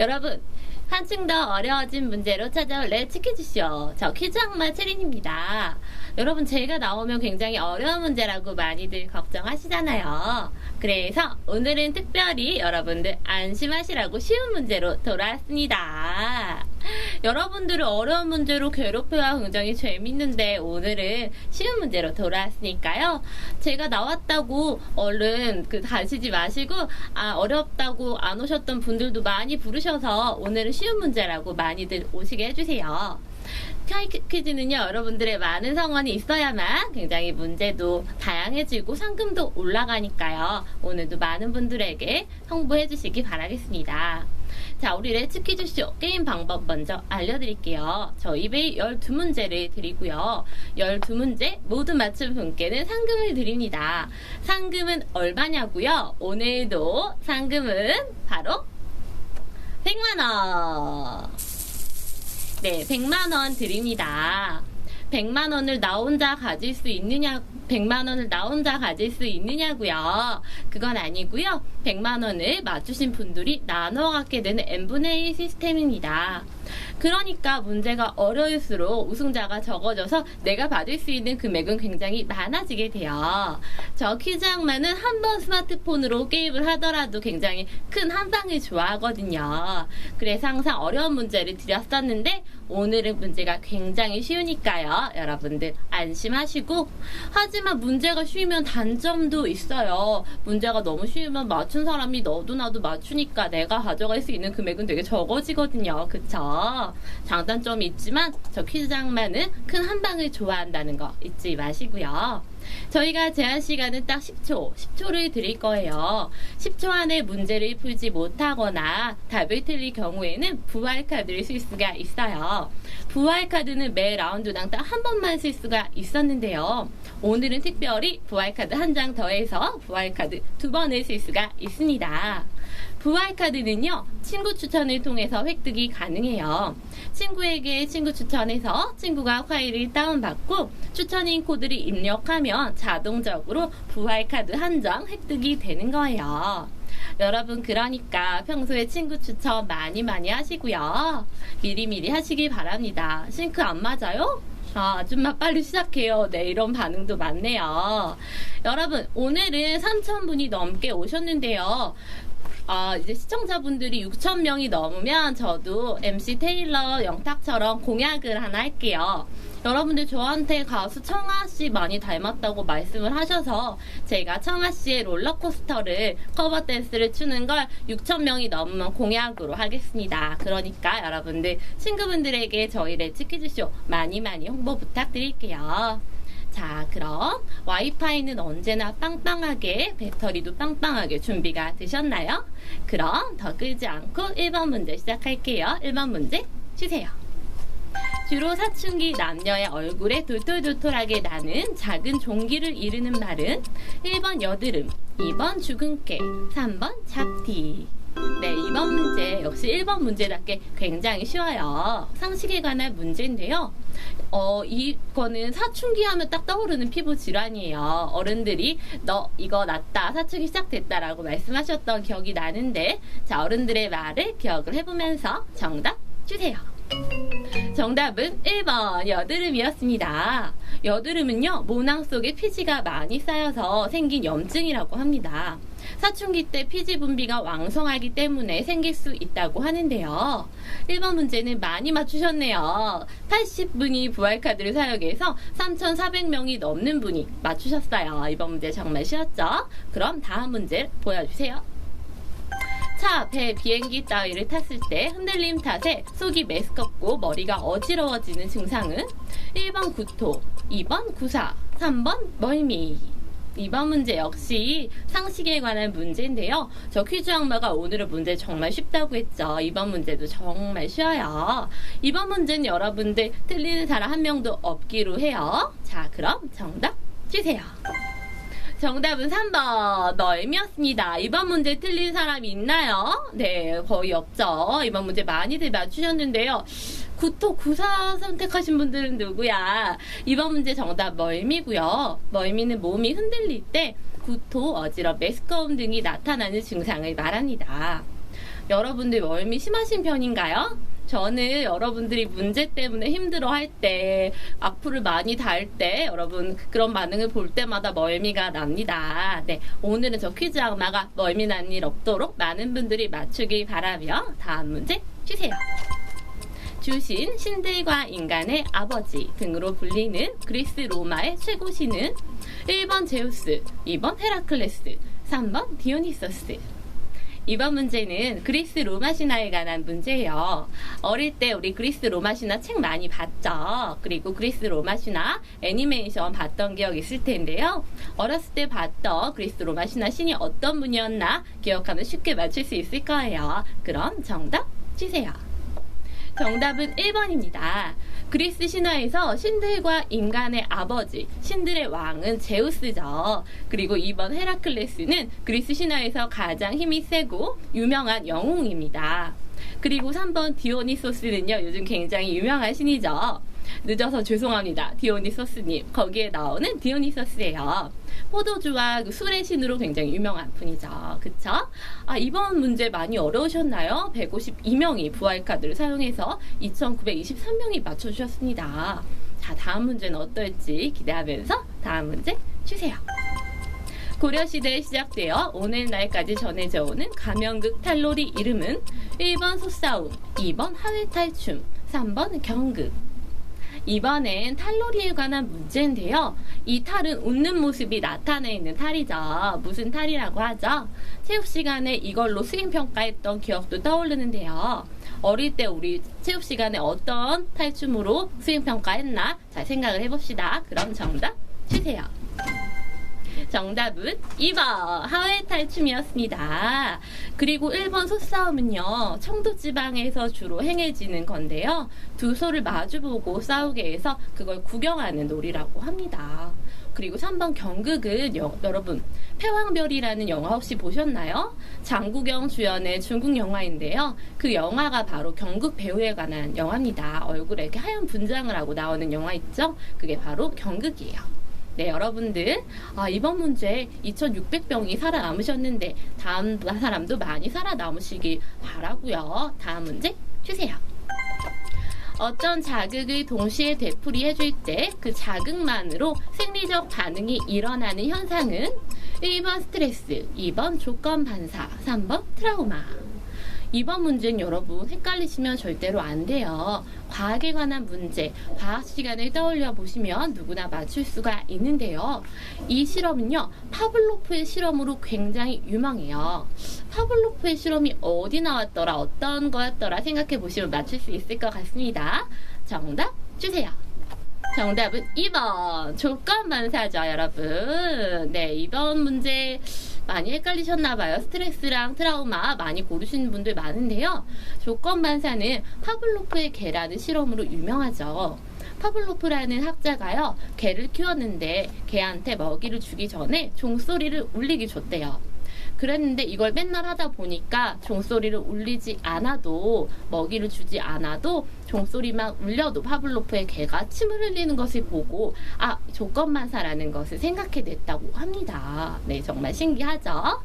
여러분, 한층 더 어려워진 문제로 찾아올 렛츠 퀴즈쇼. 저 퀴즈 악마 체린입니다. 여러분, 제가 나오면 굉장히 어려운 문제라고 많이들 걱정하시잖아요. 그래서 오늘은 특별히 여러분들 안심하시라고 쉬운 문제로 돌아왔습니다. 여러분들을 어려운 문제로 괴롭혀야 굉장히 재밌는데 오늘은 쉬운 문제로 돌아왔으니까요. 제가 나왔다고 얼른 가시지 마시고 어렵다고 안 오셨던 분들도 많이 부르셔서 오늘은 쉬운 문제라고 많이들 오시게 해주세요. 퀴즈는요, 여러분들의 많은 성원이 있어야만 굉장히 문제도 다양해지고 상금도 올라가니까요. 오늘도 많은 분들에게 홍보해 주시기 바라겠습니다. 자, 우리 렛츠 퀴즈쇼 게임 방법 먼저 알려드릴게요. 저희 매일 12문제를 드리고요. 12문제 모두 맞춘 분께는 상금을 드립니다. 상금은 얼마냐고요? 오늘도 상금은 바로 100만원! 네, 100만원 드립니다. 100만원을 나 혼자 가질 수 있느냐, 100만원을 나 혼자 가질 수 있느냐고요. 그건 아니고요. 100만원을 맞추신 분들이 나눠 갖게 되는 n분의 1 시스템입니다. 그러니까 문제가 어려울수록 우승자가 적어져서 내가 받을 수 있는 금액은 굉장히 많아지게 돼요. 저 퀴즈 악마는 한 번 스마트폰으로 게임을 하더라도 굉장히 큰 한방을 좋아하거든요. 그래서 항상 어려운 문제를 드렸었는데 오늘은 문제가 굉장히 쉬우니까요. 여러분들 안심하시고, 하지만 문제가 쉬우면 단점도 있어요. 문제가 너무 쉬우면 맞춘 사람이 너도 나도 맞추니까 내가 가져갈 수 있는 금액은 되게 적어지거든요. 그쵸? 장단점이 있지만 저 퀴즈 악마는 큰 한방을 좋아한다는 거 잊지 마시고요. 저희가 제한 시간은 딱 10초를 드릴 거예요. 10초 안에 문제를 풀지 못하거나 답을 틀릴 경우에는 부활 카드를 쓸 수가 있어요. 부활 카드는 매 라운드당 딱 한 번만 쓸 수가 있었는데요. 오늘은 특별히 부활 카드 한 장 더해서 부활 카드 2번을 쓸 수가 있습니다. 부활 카드는요, 친구 추천을 통해서 획득이 가능해요. 친구에게 친구 추천해서 친구가 파일을 다운받고 추천인 코드를 입력하면 자동적으로 부활 카드 한 장 획득이 되는 거예요. 여러분, 그러니까 평소에 친구 추천 많이 하시고요. 미리미리 하시길 바랍니다. 싱크 안 맞아요? 아줌마 빨리 시작해요. 네, 이런 반응도 많네요. 여러분, 오늘은 3,000분이 넘게 오셨는데요. 이제 시청자분들이 6,000명이 넘으면 저도 MC 테일러 영탁처럼 공약을 하나 할게요. 여러분들 저한테 가수 청아씨 많이 닮았다고 말씀을 하셔서 제가 청아씨의 롤러코스터를 커버 댄스를 추는 걸 6,000명이 넘으면 공약으로 하겠습니다. 그러니까 여러분들 친구분들에게 저희 렛츠 퀴즈쇼 많이 홍보 부탁드릴게요. 자, 그럼 와이파이는 언제나 빵빵하게, 배터리도 빵빵하게 준비가 되셨나요? 그럼 더 끌지 않고 1번 문제 시작할게요. 1번 문제 주세요. 주로 사춘기 남녀의 얼굴에 돌돌돌돌하게 나는 작은 종기를 이르는 말은 1번 여드름, 2번 주근깨, 3번 잡티. 네, 2번 문제 역시 1번 문제답게 굉장히 쉬워요. 상식에 관한 문제인데요. 이거는 사춘기 하면 딱 떠오르는 피부 질환이에요. 어른들이 너 이거 났다, 사춘기 시작됐다라고 말씀하셨던 기억이 나는데, 자, 어른들의 말을 기억을 해보면서 정답 주세요. 정답은 1번 여드름이었습니다. 여드름은요, 모낭 속에 피지가 많이 쌓여서 생긴 염증이라고 합니다. 사춘기 때 피지 분비가 왕성하기 때문에 생길 수 있다고 하는데요. 1번 문제는 많이 맞추셨네요. 80분이 부활카드를 사용해서 3,400명이 넘는 분이 맞추셨어요. 이번 문제 정말 쉬웠죠? 그럼 다음 문제 보여주세요. 차, 배, 비행기 따위를 탔을 때 흔들림 탓에 속이 메스껍고 머리가 어지러워지는 증상은 1번 구토, 2번 구사, 3번 멀미. 2번 문제 역시 상식에 관한 문제인데요. 저 퀴즈 악마가 오늘의 문제 정말 쉽다고 했죠. 2번 문제도 정말 쉬워요. 2번 문제는 여러분들 틀리는 사람 한 명도 없기로 해요. 자, 그럼 정답 주세요. 정답은 3번 멀미였습니다. 이번 문제 틀린 사람이 있나요? 네, 거의 없죠. 이번 문제 많이들 맞추셨는데요. 구토, 구사 선택하신 분들은 누구야? 이번 문제 정답 멀미고요. 멀미는 몸이 흔들릴 때 구토, 어지럽, 메스꺼움 등이 나타나는 증상을 말합니다. 여러분들 멀미 심하신 편인가요? 저는 여러분들이 문제 때문에 힘들어할 때, 악플을 많이 달 때, 여러분 그런 반응을 볼 때마다 멀미가 납니다. 네, 오늘은 저 퀴즈 악마가 멀미 난 일 없도록 많은 분들이 맞추길 바라며 다음 문제 주세요. 주신 신들과 인간의 아버지 등으로 불리는 그리스 로마의 최고 신은 1번 제우스, 2번 헤라클레스, 3번 디오니소스. 이번 문제는 그리스 로마 신화에 관한 문제예요. 어릴 때 우리 그리스 로마 신화 책 많이 봤죠? 그리고 그리스 로마 신화 애니메이션 봤던 기억 있을 텐데요. 어렸을 때 봤던 그리스 로마 신화 신이 어떤 분이었나 기억하면 쉽게 맞출 수 있을 거예요. 그럼 정답 주세요. 정답은 1번입니다. 그리스 신화에서 신들과 인간의 아버지, 신들의 왕은 제우스죠. 그리고 2번 헤라클레스는 그리스 신화에서 가장 힘이 세고 유명한 영웅입니다. 그리고 3번 디오니소스는요, 요즘 굉장히 유명한 신이죠. 늦어서 죄송합니다. 디오니소스님. 거기에 나오는 디오니소스예요. 포도주와 술의 신으로 굉장히 유명한 분이죠. 그쵸? 이번 문제 많이 어려우셨나요? 152명이 부활카드를 사용해서 2923명이 맞춰주셨습니다. 자, 다음 문제는 어떨지 기대하면서 다음 문제 주세요. 고려시대에 시작되어 오늘날까지 전해져 오는 가면극 탈놀이 이름은 1번 소싸움, 2번 하회탈춤, 3번 경극. 이번엔 탈놀이에 관한 문제인데요. 이 탈은 웃는 모습이 나타내 있는 탈이죠. 무슨 탈이라고 하죠? 체육 시간에 이걸로 수행평가했던 기억도 떠오르는데요. 어릴 때 우리 체육 시간에 어떤 탈춤으로 수행평가했나? 자, 생각을 해봅시다. 그럼 정답 주세요. 정답은 2번 하회탈춤이었습니다. 그리고 1번 소싸움은요, 청도지방에서 주로 행해지는 건데요. 두 소를 마주보고 싸우게 해서 그걸 구경하는 놀이라고 합니다. 그리고 3번 경극은 여러분 패왕별이라는 영화 혹시 보셨나요? 장국영 주연의 중국 영화인데요. 그 영화가 바로 경극 배우에 관한 영화입니다. 얼굴에 이렇게 하얀 분장을 하고 나오는 영화 있죠? 그게 바로 경극이에요. 네, 여러분들 이번 문제 2600명이 살아남으셨는데 다음 사람도 많이 살아남으시길 바라고요. 다음 문제 주세요. 어떤 자극을 동시에 되풀이해줄 때 그 자극만으로 생리적 반응이 일어나는 현상은 1번 스트레스, 2번 조건 반사, 3번 트라우마. 이번 문제는 여러분 헷갈리시면 절대로 안 돼요. 과학에 관한 문제, 과학 시간을 떠올려 보시면 누구나 맞출 수가 있는데요. 이 실험은요, 파블로프의 실험으로 굉장히 유명해요. 파블로프의 실험이 어디 나왔더라, 어떤 거였더라 생각해 보시면 맞출 수 있을 것 같습니다. 정답 주세요. 정답은 2번 조건반사죠, 여러분. 네, 이번 문제 많이 헷갈리셨나봐요. 스트레스랑 트라우마 많이 고르시는 분들 많은데요. 조건반사는 파블로프의 개라는 실험으로 유명하죠. 파블로프라는 학자가요, 개를 키웠는데 개한테 먹이를 주기 전에 종소리를 울리게 줬대요. 그랬는데 이걸 맨날 하다 보니까 종소리를 울리지 않아도, 먹이를 주지 않아도 종소리만 울려도 파블로프의 개가 침을 흘리는 것을 보고 조건반사라는 것을 생각해냈다고 합니다. 네, 정말 신기하죠?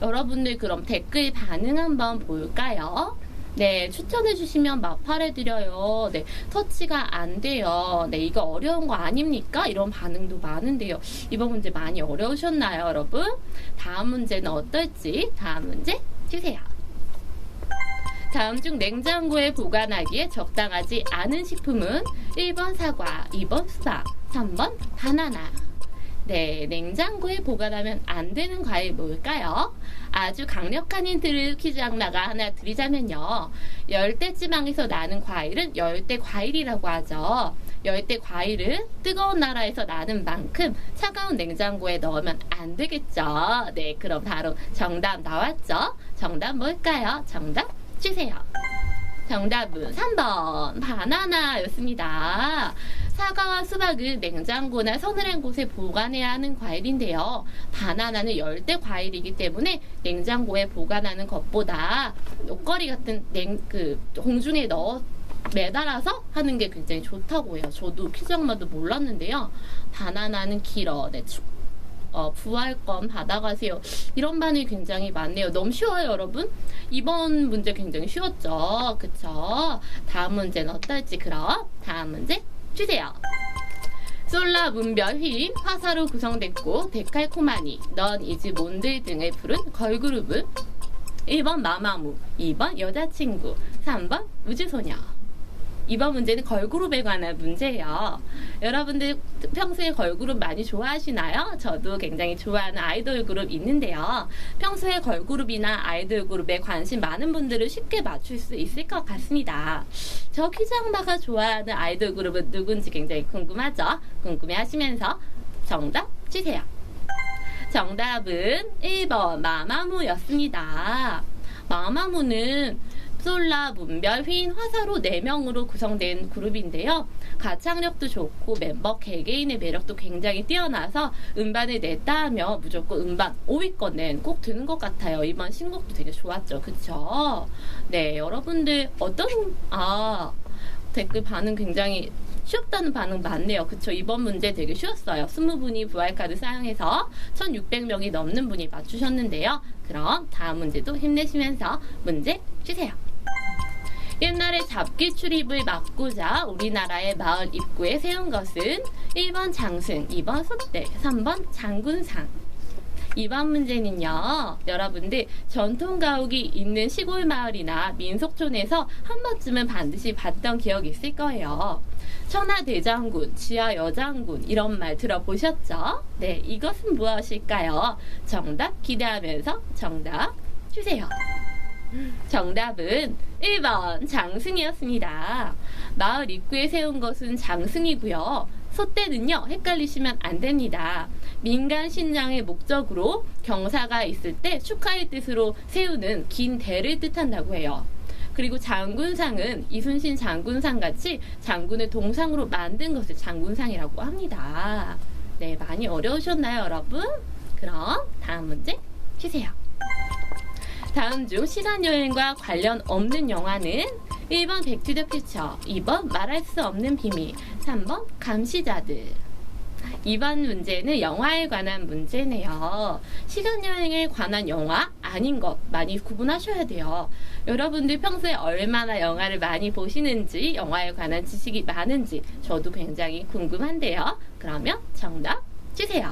여러분들 그럼 댓글 반응 한번 볼까요? 네, 추천해주시면 마팔해드려요. 네, 터치가 안 돼요. 네, 이거 어려운 거 아닙니까? 이런 반응도 많은데요. 이번 문제 많이 어려우셨나요, 여러분? 다음 문제는 어떨지 다음 문제 주세요. 다음 중 냉장고에 보관하기에 적당하지 않은 식품은 1번 사과, 2번 수박, 3번 바나나. 네, 냉장고에 보관하면 안 되는 과일 뭘까요? 아주 강력한 힌트를 퀴즈 악마가 하나 드리자면요. 열대지방에서 나는 과일은 열대 과일이라고 하죠. 열대 과일은 뜨거운 나라에서 나는 만큼 차가운 냉장고에 넣으면 안 되겠죠. 네, 그럼 바로 정답 나왔죠? 정답 뭘까요? 정답 주세요. 정답은 3번 바나나였습니다. 사과와 수박은 냉장고나 서늘한 곳에 보관해야 하는 과일인데요. 바나나는 열대 과일이기 때문에 냉장고에 보관하는 것보다 옷걸이 같은 공중에 넣어 매달아서 하는 게 굉장히 좋다고 해요. 저도 퀴즈 악마도 몰랐는데요. 바나나는 길어. 네, 부활권 받아가세요. 이런 반응이 굉장히 많네요. 너무 쉬워요, 여러분? 이번 문제 굉장히 쉬웠죠? 그쵸? 다음 문제는 어떨지 그럼 다음 문제 주세요. 솔라, 문별, 휘인, 화사로 구성됐고 데칼코마니, 넌 이즈 몬드 등을 부른 걸그룹은 1번 마마무, 2번 여자친구, 3번 우주소녀. 이번 문제는 걸그룹에 관한 문제예요. 여러분들 평소에 걸그룹 많이 좋아하시나요? 저도 굉장히 좋아하는 아이돌 그룹 있는데요. 평소에 걸그룹이나 아이돌 그룹에 관심 많은 분들은 쉽게 맞출 수 있을 것 같습니다. 저 퀴즈왕마가 좋아하는 아이돌 그룹은 누군지 굉장히 궁금하죠? 궁금해 하시면서 정답 주세요. 정답은 1번 마마무였습니다. 마마무는 솔라, 문별, 휘인, 화사로 4명으로 구성된 그룹인데요. 가창력도 좋고 멤버 개개인의 매력도 굉장히 뛰어나서 음반을 냈다 하면 무조건 음반 5위권엔 꼭 드는 것 같아요. 이번 신곡도 되게 좋았죠. 그쵸? 네, 여러분들 댓글 반응 굉장히 쉬웠다는 반응 많네요. 그쵸? 이번 문제 되게 쉬웠어요. 20분이 부활카드 사용해서 1600명이 넘는 분이 맞추셨는데요. 그럼 다음 문제도 힘내시면서 문제 주세요. 옛날에 잡기 출입을 막고자 우리나라의 마을 입구에 세운 것은 1번 장승, 2번 솥대, 3번 장군상. 이번 문제는요, 여러분들 전통 가옥이 있는 시골 마을이나 민속촌에서 한 번쯤은 반드시 봤던 기억이 있을 거예요. 천하대장군, 지하여장군 이런 말 들어보셨죠? 네, 이것은 무엇일까요? 정답 기대하면서 정답 주세요. 정답은 1번 장승이었습니다. 마을 입구에 세운 것은 장승이고요. 솥대는요, 헷갈리시면 안 됩니다. 민간 신장의 목적으로 경사가 있을 때 축하의 뜻으로 세우는 긴 대를 뜻한다고 해요. 그리고 장군상은 이순신 장군상 같이 장군의 동상으로 만든 것을 장군상이라고 합니다. 네, 많이 어려우셨나요, 여러분? 그럼 다음 문제 주세요. 다음 중 시간여행과 관련 없는 영화는 1번 백투더퓨처, 2번 말할 수 없는 비밀, 3번 감시자들. 이번 문제는 영화에 관한 문제네요. 시간여행에 관한 영화 아닌 것 많이 구분하셔야 돼요. 여러분들 평소에 얼마나 영화를 많이 보시는지, 영화에 관한 지식이 많은지 저도 굉장히 궁금한데요. 그러면 정답 주세요.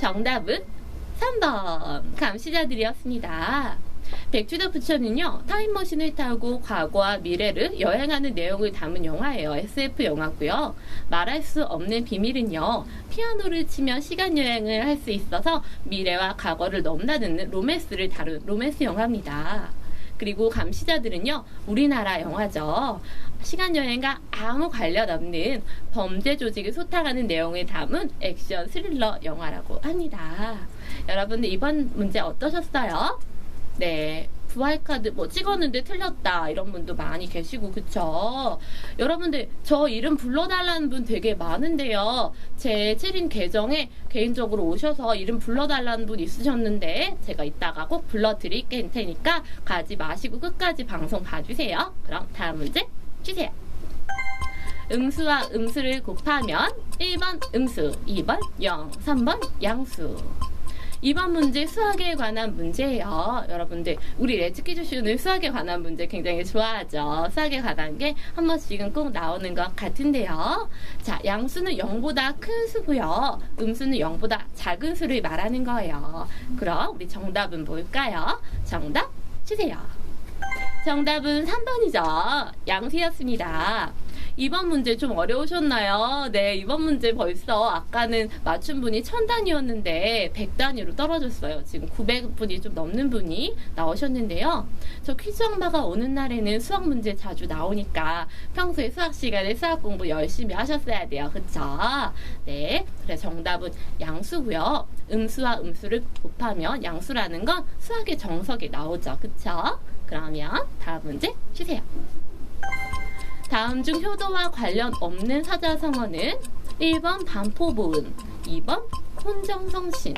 정답은 3번 감시자들이었습니다. 백투더퓨처는요, 타임머신을 타고 과거와 미래를 여행하는 내용을 담은 영화예요. SF 영화고요. 말할 수 없는 비밀은요, 피아노를 치며 시간여행을 할 수 있어서 미래와 과거를 넘나드는 로맨스를 다룬 로맨스 영화입니다. 그리고 감시자들은요, 우리나라 영화죠. 시간여행과 아무 관련 없는 범죄 조직을 소탕하는 내용을 담은 액션 스릴러 영화라고 합니다. 여러분들 이번 문제 어떠셨어요? 네, 부활카드 찍었는데 틀렸다 이런 분도 많이 계시고 그쵸? 여러분들 저 이름 불러달라는 분 되게 많은데요. 제 채린 계정에 개인적으로 오셔서 이름 불러달라는 분 있으셨는데 제가 이따가 꼭 불러드릴 테니까 가지 마시고 끝까지 방송 봐주세요. 그럼 다음 문제 주세요. 음수와 음수를 곱하면 1번 음수, 2번 0, 3번 양수. 이번 문제 수학에 관한 문제예요. 여러분들 우리 레츠퀴즈쇼는 수학에 관한 문제 굉장히 좋아하죠. 수학에 관한 게 한 번씩은 꼭 나오는 것 같은데요. 자, 양수는 0보다 큰 수고요. 음수는 0보다 작은 수를 말하는 거예요. 그럼 우리 정답은 뭘까요? 정답 주세요. 정답은 3번이죠. 양수였습니다. 이번 문제 좀 어려우셨나요? 네, 이번 문제 벌써 아까는 맞춘 분이 1000단위였는데 100단위로 떨어졌어요. 지금 900분이 좀 넘는 분이 나오셨는데요. 저 퀴즈 엄마가 오는 날에는 수학 문제 자주 나오니까 평소에 수학 시간에 수학 공부 열심히 하셨어야 돼요. 그쵸? 네, 그래 정답은 양수고요. 음수와 음수를 곱하면 양수라는 건 수학의 정석에 나오죠. 그쵸? 그러면 다음 문제 주세요. 다음 중 효도와 관련 없는 사자성어는 1번 반포보은, 2번 혼정성신,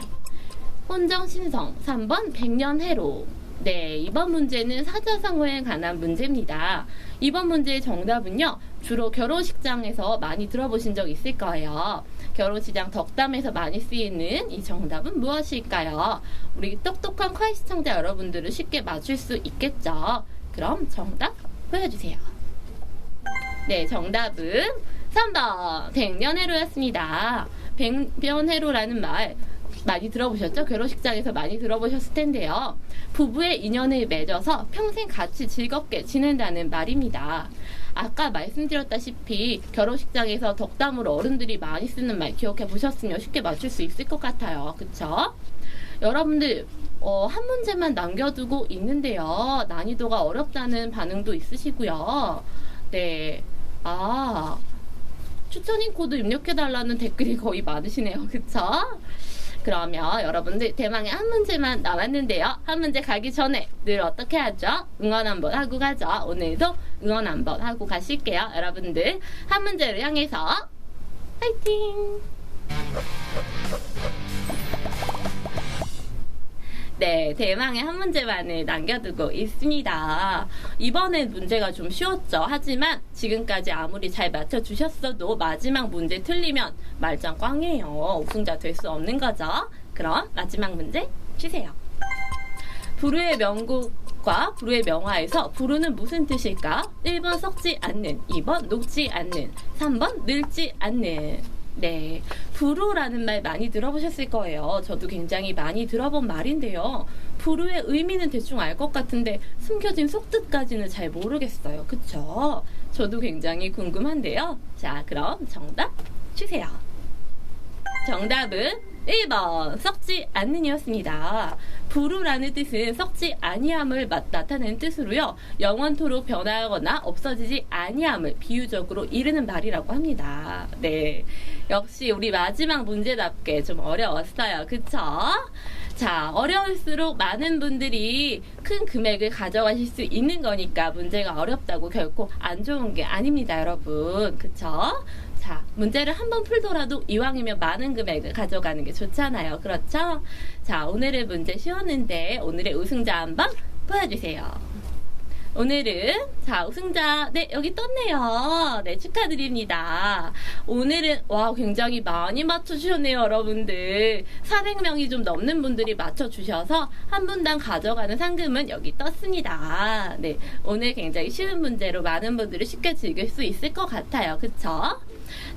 혼정신성, 3번 백년해로. 네, 이번 문제는 사자성어에 관한 문제입니다. 이번 문제의 정답은요, 주로 결혼식장에서 많이 들어보신 적 있을 거예요. 결혼시장 덕담에서 많이 쓰이는 이 정답은 무엇일까요? 우리 똑똑한 콰이 시청자 여러분들은 쉽게 맞출 수 있겠죠? 그럼 정답 보여주세요. 네, 정답은 3번 백년해로였습니다. 백년해로라는 말 많이 들어보셨죠? 결혼식장에서 많이 들어보셨을 텐데요. 부부의 인연을 맺어서 평생 같이 즐겁게 지낸다는 말입니다. 아까 말씀드렸다시피 결혼식장에서 덕담으로 어른들이 많이 쓰는 말 기억해 보셨으면 쉽게 맞출 수 있을 것 같아요. 그쵸? 여러분들 한 문제만 남겨두고 있는데요. 난이도가 어렵다는 반응도 있으시고요. 네, 추천인 코드 입력해달라는 댓글이 거의 많으시네요. 그쵸? 그러면 여러분들 대망의 한 문제만 남았는데요. 한 문제 가기 전에 늘 어떻게 하죠? 응원 한번 하고 가죠. 오늘도 응원 한번 하고 가실게요. 여러분들 한 문제를 향해서 파이팅! 네, 대망의 한 문제만을 남겨두고 있습니다. 이번엔 문제가 좀 쉬웠죠. 하지만 지금까지 아무리 잘 맞춰주셨어도 마지막 문제 틀리면 말짱 꽝이에요. 우승자 될 수 없는 거죠. 그럼 마지막 문제 주세요. 불후의 명곡과 불후의 명화에서 불후는 무슨 뜻일까? 1번 썩지 않는, 2번 녹지 않는, 3번 늙지 않는. 네, 불후라는 말 많이 들어보셨을 거예요. 저도 굉장히 많이 들어본 말인데요. 불후의 의미는 대충 알 것 같은데 숨겨진 속뜻까지는 잘 모르겠어요. 그쵸? 저도 굉장히 궁금한데요. 자, 그럼 정답 주세요. 정답은 1번 썩지 않는이었습니다. 불후라는 뜻은 썩지 아니함을 나타내는 뜻으로요. 영원토록 변화하거나 없어지지 아니함을 비유적으로 이르는 말이라고 합니다. 네, 역시 우리 마지막 문제답게 좀 어려웠어요. 그쵸? 자, 어려울수록 많은 분들이 큰 금액을 가져가실 수 있는 거니까 문제가 어렵다고 결코 안 좋은 게 아닙니다, 여러분. 그쵸? 자, 문제를 한번 풀더라도 이왕이면 많은 금액을 가져가는 게 좋잖아요. 그렇죠? 자, 오늘의 문제 쉬웠는데 오늘의 우승자 한번 보여주세요. 오늘은 자, 우승자 네, 여기 떴네요. 네, 축하드립니다. 오늘은 와, 굉장히 많이 맞춰주셨네요, 여러분들. 400명이 좀 넘는 분들이 맞춰주셔서 한 분당 가져가는 상금은 여기 떴습니다. 네, 오늘 굉장히 쉬운 문제로 많은 분들이 쉽게 즐길 수 있을 것 같아요. 그쵸?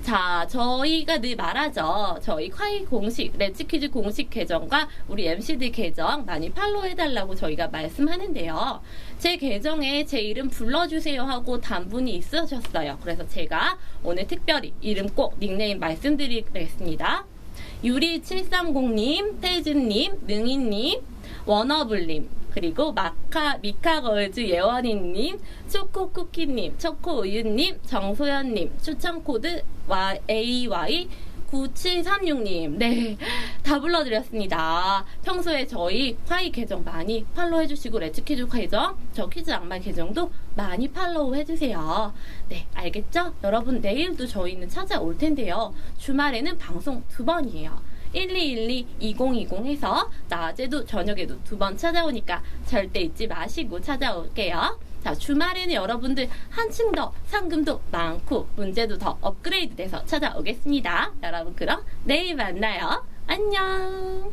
자, 저희가 늘 말하죠. 저희 콰이 공식, 렛츠퀴즈 공식 계정과 우리 MC들 계정 많이 팔로우 해달라고 저희가 말씀하는데요. 제 계정에 제 이름 불러주세요 하고 단분이 있으셨어요. 그래서 제가 오늘 특별히 이름 꼭 닉네임 말씀드리겠습니다. 유리730님, 태준님, 능이님, 워너블님, 그리고 미카걸즈 예원이님, 초코쿠키님, 초코우유님, 정소연님, 추천코드 AY9736님. 네, 다 불러드렸습니다. 평소에 저희 콰이 계정 많이 팔로우 해주시고 렛츠퀴즈 계정, 저 퀴즈 악마 계정도 많이 팔로우 해주세요. 네, 알겠죠? 여러분 내일도 저희는 찾아올 텐데요. 주말에는 방송 2번이에요. 1212, 2020 해서 낮에도 저녁에도 2번 찾아오니까 절대 잊지 마시고 찾아올게요. 자, 주말에는 여러분들 한층 더 상금도 많고 문제도 더 업그레이드 돼서 찾아오겠습니다. 여러분 그럼 내일 만나요. 안녕.